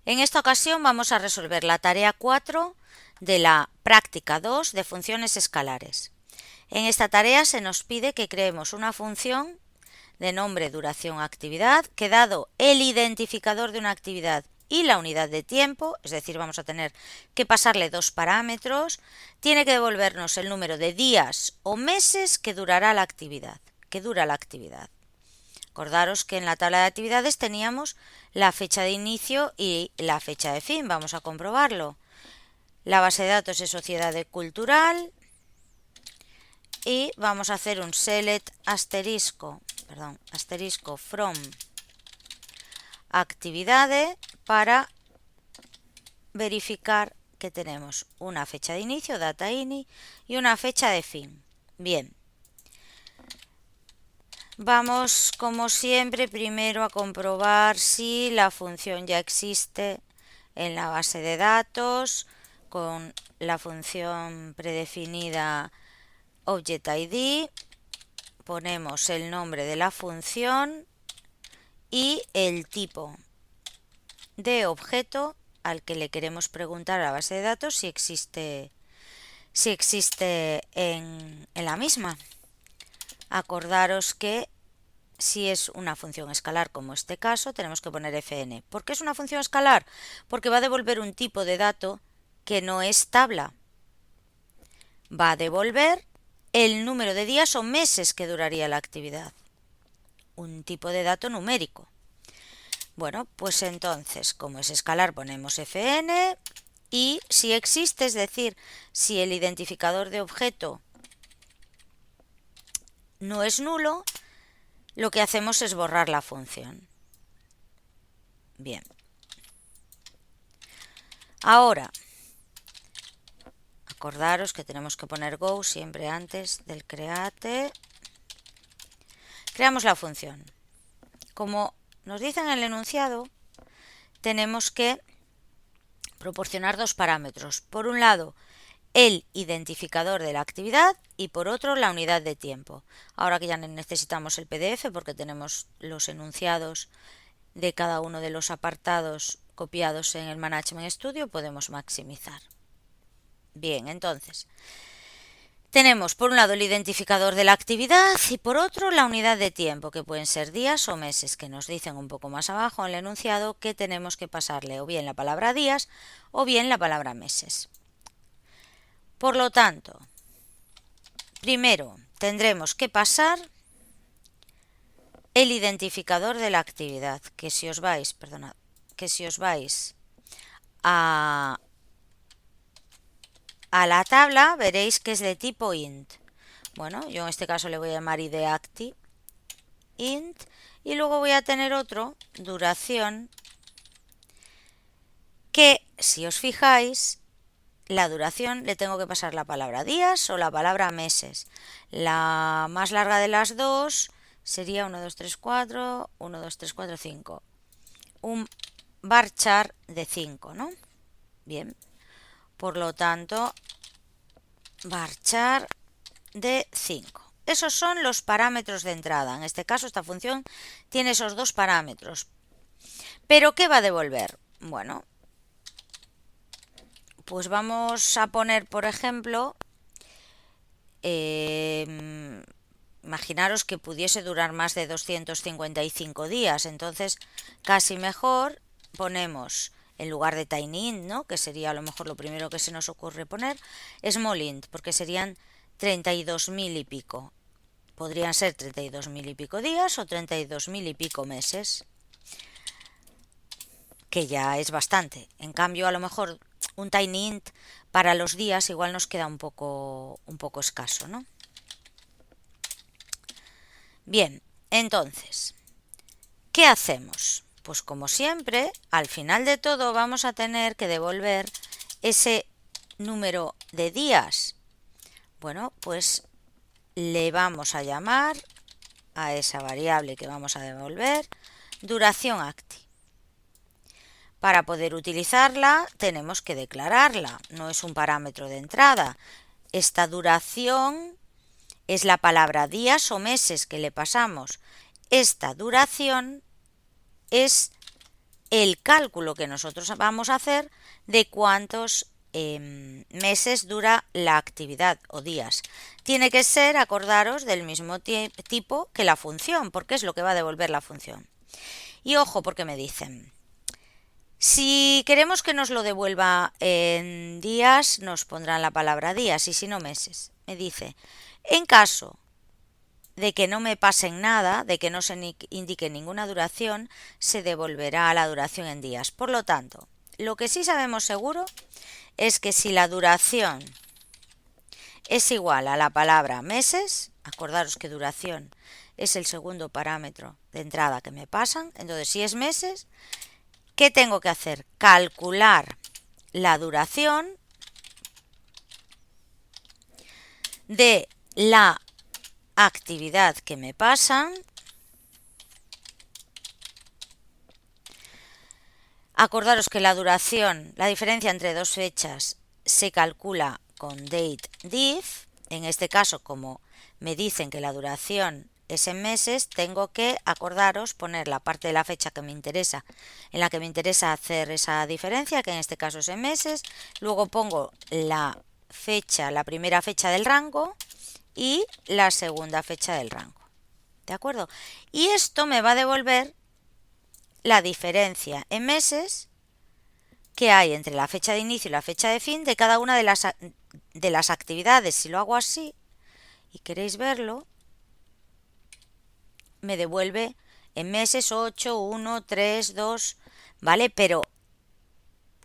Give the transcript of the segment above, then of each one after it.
En esta ocasión vamos a resolver la tarea 4 de la práctica 2 de funciones escalares. En esta tarea se nos pide que creemos una función de nombre, duración, actividad, que dado el identificador de una actividad y la unidad de tiempo, es decir, vamos a tener que pasarle dos parámetros, tiene que devolvernos el número de días o meses que durará la actividad, Acordaros que en la tabla de actividades teníamos la fecha de inicio y la fecha de fin. Vamos a comprobarlo. La base de datos es Sociedad Cultural y vamos a hacer un select asterisco from actividades para verificar que tenemos una fecha de inicio, data ini, y una fecha de fin. Bien. Vamos, como siempre, primero a comprobar si la función ya existe en la base de datos con la función predefinida ObjectID. Ponemos el nombre de la función y el tipo de objeto al que le queremos preguntar a la base de datos si existe en la misma. Acordaros que si es una función escalar como este caso, tenemos que poner fn. ¿Por qué es una función escalar? Porque va a devolver un tipo de dato que no es tabla. Va a devolver el número de días o meses que duraría la actividad. Un tipo de dato numérico. Bueno, pues entonces, como es escalar, ponemos fn y si existe, es decir, si el identificador de objeto no es nulo, lo que hacemos es borrar la función. Bien. Ahora, acordaros que tenemos que poner go siempre antes del create. Creamos la función. Como nos dice en el enunciado, tenemos que proporcionar dos parámetros. Por un lado, el identificador de la actividad y por otro la unidad de tiempo. Ahora que ya necesitamos el PDF porque tenemos los enunciados de cada uno de los apartados copiados en el Management Studio, podemos maximizar. Bien, entonces tenemos por un lado el identificador de la actividad y por otro la unidad de tiempo, que pueden ser días o meses, que nos dicen un poco más abajo en el enunciado que tenemos que pasarle o bien la palabra días o bien la palabra meses. Por lo tanto, primero tendremos que pasar el identificador de la actividad, que si os vais a la tabla veréis que es de tipo int. Bueno, yo en este caso le voy a llamar idActi int y luego voy a tener otro, duración, que si os fijáis, la duración le tengo que pasar la palabra días o la palabra meses. La más larga de las dos sería 1, 2, 3, 4, 1, 2, 3, 4, 5. Un varchar de 5, ¿no? Bien. Por lo tanto, varchar de 5. Esos son los parámetros de entrada. En este caso, esta función tiene esos dos parámetros. ¿Pero qué va a devolver? Bueno, pues vamos a poner, por ejemplo, imaginaros que pudiese durar más de 255 días. Entonces, casi mejor ponemos, en lugar de tinyInt, ¿no?, que sería a lo mejor lo primero que se nos ocurre poner, smallInt, porque serían 32.000 y pico. Podrían ser 32.000 y pico días o 32.000 y pico meses, que ya es bastante. En cambio, a lo mejor un tinyInt para los días igual nos queda un poco escaso, ¿no? Bien, entonces, ¿qué hacemos? Pues como siempre, al final de todo vamos a tener que devolver ese número de días. Bueno, pues le vamos a llamar a esa variable que vamos a devolver duración acti. Para poder utilizarla tenemos que declararla, no es un parámetro de entrada. Esta duración es la palabra días o meses que le pasamos. Esta duración es el cálculo que nosotros vamos a hacer de cuántos meses dura la actividad o días. Tiene que ser, acordaros, del mismo tipo que la función, porque es lo que va a devolver la función. Y ojo, porque me dicen, si queremos que nos lo devuelva en días, nos pondrán la palabra días, y si no, meses. Me dice, en caso de que no me pasen nada, de que no se indique ninguna duración, se devolverá la duración en días. Por lo tanto, lo que sí sabemos seguro es que si la duración es igual a la palabra meses, acordaros que duración es el segundo parámetro de entrada que me pasan, entonces si es meses, ¿qué tengo que hacer? Calcular la duración de la actividad que me pasan. Acordaros que la duración, la diferencia entre dos fechas, se calcula con date/diff. En este caso, como me dicen que la duración es en meses, tengo que, acordaros, poner la parte de la fecha que me interesa, en la que me interesa hacer esa diferencia, que en este caso es en meses. Luego pongo la fecha, la primera fecha del rango y la segunda fecha del rango. ¿De acuerdo? Y esto me va a devolver la diferencia en meses que hay entre la fecha de inicio y la fecha de fin de cada una de las actividades. Si lo hago así y queréis verlo, me devuelve en meses 8, 1, 3, 2, ¿vale? Pero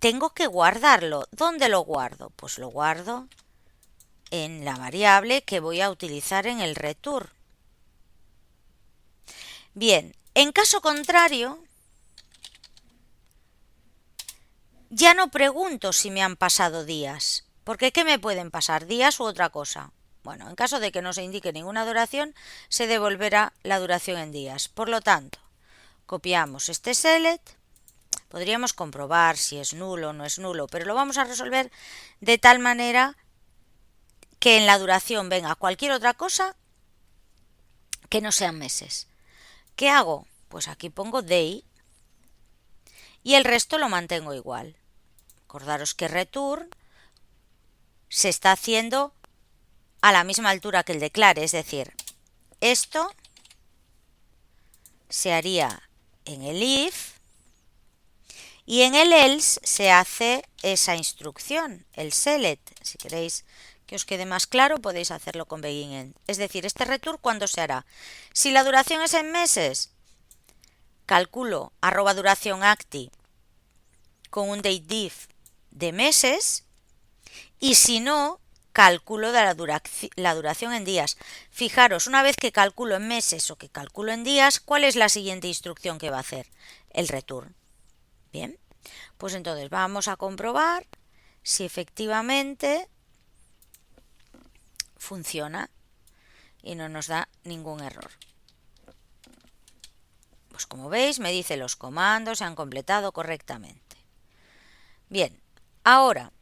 tengo que guardarlo. ¿Dónde lo guardo? Pues lo guardo en la variable que voy a utilizar en el return. Bien, en caso contrario, ya no pregunto si me han pasado días, porque ¿qué me pueden pasar? ¿Días u otra cosa? Bueno, en caso de que no se indique ninguna duración, se devolverá la duración en días. Por lo tanto, copiamos este select, podríamos comprobar si es nulo o no es nulo, pero lo vamos a resolver de tal manera que en la duración venga cualquier otra cosa que no sean meses. ¿Qué hago? Pues aquí pongo day y el resto lo mantengo igual. Acordaros que return se está haciendo a la misma altura que el declare, es decir, esto se haría en el if y en el else se hace esa instrucción, el select. Si queréis que os quede más claro, podéis hacerlo con begin. Es decir, este return, ¿cuándo se hará? Si la duración es en meses, calculo @duración acti con un dateDiff de meses, y si no, cálculo de la duración en días. Fijaros, una vez que calculo en meses o que calculo en días, ¿cuál es la siguiente instrucción que va a hacer? El return. Bien, pues entonces vamos a comprobar si efectivamente funciona y no nos da ningún error. Pues como veis, me dice los comandos se han completado correctamente. Bien, ahora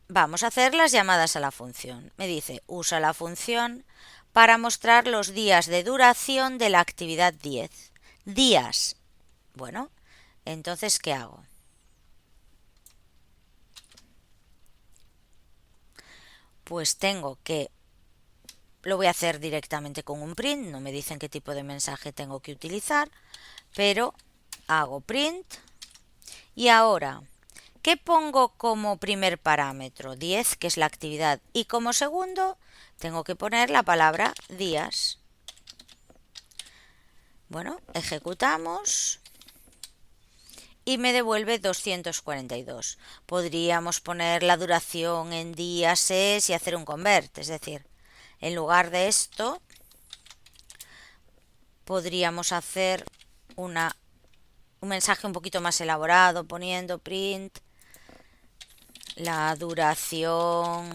vamos a hacer las llamadas a la función. Me dice, usa la función para mostrar los días de duración de la actividad 10. Días. Bueno, entonces, ¿qué hago? Pues tengo que, lo voy a hacer directamente con un print, no me dicen qué tipo de mensaje tengo que utilizar, pero hago print y ahora, ¿qué pongo como primer parámetro? 10, que es la actividad, y como segundo tengo que poner la palabra días. Bueno, ejecutamos y me devuelve 242. Podríamos poner la duración en días es y hacer un convert, es decir, en lugar de esto podríamos hacer un mensaje un poquito más elaborado poniendo print la duración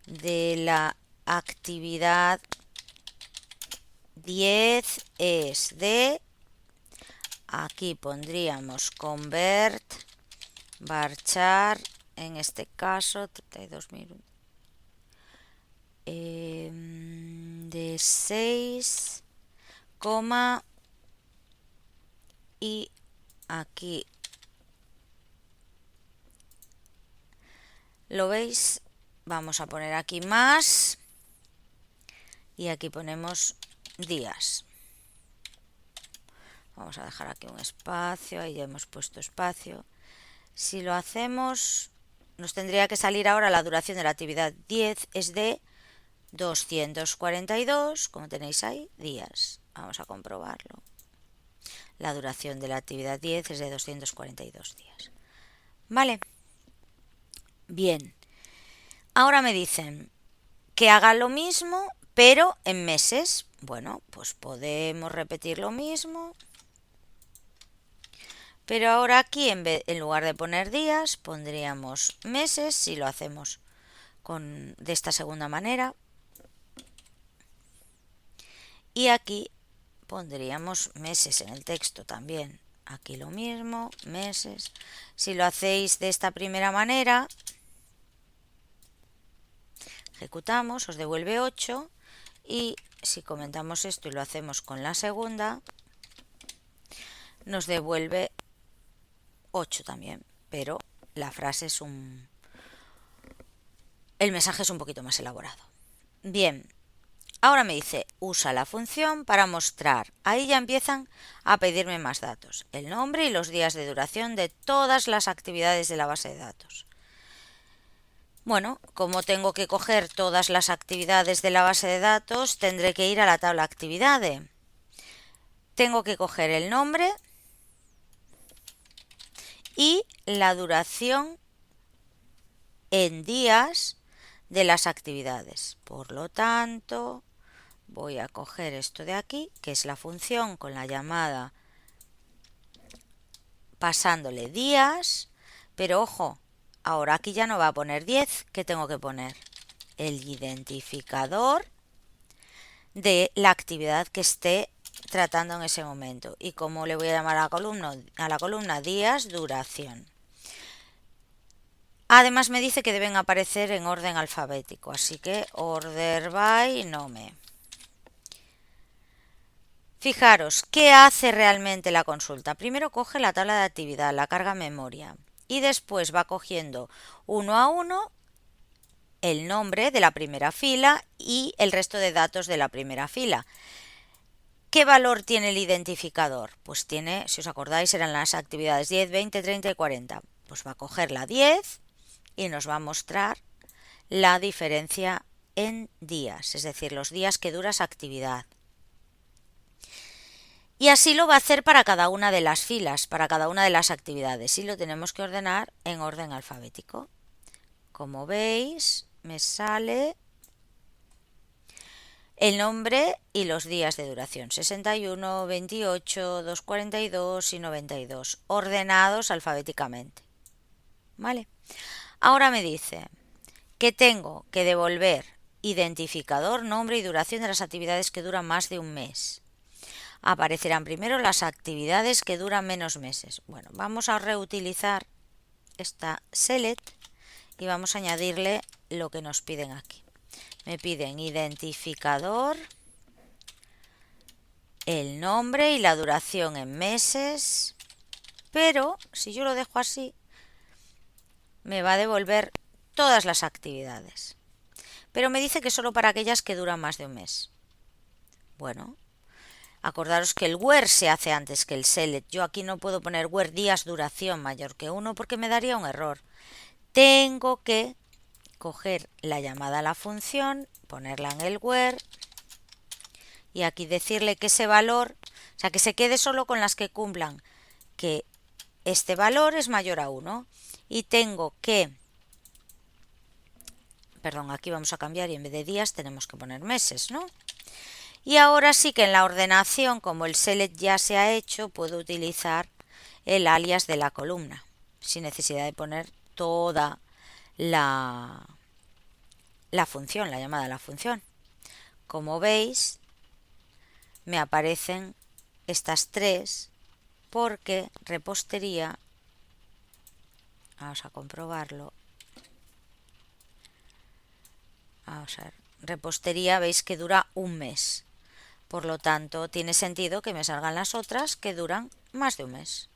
de la actividad 10 es de, aquí pondríamos convert varchar, en este caso 32.000 de 6, y aquí lo veis, vamos a poner aquí más y aquí ponemos días. Vamos a dejar aquí un espacio, ahí ya hemos puesto espacio. Si lo hacemos, nos tendría que salir ahora la duración de la actividad 10 es de 242, como tenéis ahí, días. Vamos a comprobarlo. La duración de la actividad 10 es de 242 días. Vale. Bien. Ahora me dicen que haga lo mismo, pero en meses. Bueno, pues podemos repetir lo mismo. Pero ahora aquí, en lugar de poner días, pondríamos meses, si lo hacemos de esta segunda manera. Y aquí pondríamos meses en el texto también. Aquí lo mismo, meses. Si lo hacéis de esta primera manera, ejecutamos, os devuelve 8. Y si comentamos esto y lo hacemos con la segunda, nos devuelve 8 también. Pero la frase es el mensaje es un poquito más elaborado. Bien. Ahora me dice, usa la función para mostrar. Ahí ya empiezan a pedirme más datos. El nombre y los días de duración de todas las actividades de la base de datos. Bueno, como tengo que coger todas las actividades de la base de datos, tendré que ir a la tabla actividades. Tengo que coger el nombre y la duración en días de las actividades. Por lo tanto, voy a coger esto de aquí, que es la función con la llamada pasándole días, pero ojo, ahora aquí ya no va a poner 10, ¿qué tengo que poner? El identificador de la actividad que esté tratando en ese momento. ¿Y cómo le voy a llamar a la columna? Días, duración. Además me dice que deben aparecer en orden alfabético, así que order by nome. Fijaros, ¿qué hace realmente la consulta? Primero coge la tabla de actividad, la carga en memoria y después va cogiendo uno a uno el nombre de la primera fila y el resto de datos de la primera fila. ¿Qué valor tiene el identificador? Pues tiene, si os acordáis, eran las actividades 10, 20, 30 y 40. Pues va a coger la 10 y nos va a mostrar la diferencia en días, es decir, los días que dura esa actividad. Y así lo va a hacer para cada una de las filas, para cada una de las actividades. Y lo tenemos que ordenar en orden alfabético. Como veis, me sale el nombre y los días de duración. 61, 28, 242 y 92. Ordenados alfabéticamente. ¿Vale? Ahora me dice que tengo que devolver identificador, nombre y duración de las actividades que duran más de un mes. Aparecerán primero las actividades que duran menos meses. Bueno, vamos a reutilizar esta select y vamos a añadirle lo que nos piden aquí. Me piden identificador, el nombre y la duración en meses, pero si yo lo dejo así, me va a devolver todas las actividades. Pero me dice que solo para aquellas que duran más de un mes. Bueno, acordaros que el where se hace antes que el select. Yo aquí no puedo poner where días duración mayor que 1 porque me daría un error. Tengo que coger la llamada a la función, ponerla en el where y aquí decirle que ese valor, o sea, que se quede solo con las que cumplan que este valor es mayor a 1. Y tengo que, perdón, aquí vamos a cambiar y en vez de días tenemos que poner meses, ¿no? Y ahora sí que en la ordenación, como el select ya se ha hecho, puedo utilizar el alias de la columna, sin necesidad de poner toda la función, la llamada a la función. Como veis, me aparecen estas tres porque repostería, vamos a comprobarlo, vamos a ver, repostería veis que dura un mes. Por lo tanto, tiene sentido que me salgan las otras que duran más de un mes.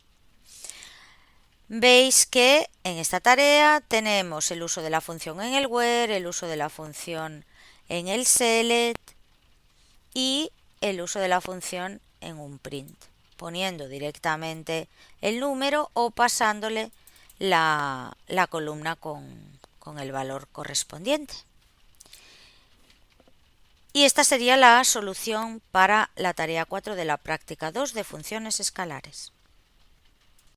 Veis que en esta tarea tenemos el uso de la función en el where, el uso de la función en el select y el uso de la función en un print, poniendo directamente el número o pasándole la columna con el valor correspondiente. Y esta sería la solución para la tarea 4 de la práctica 2 de funciones escalares.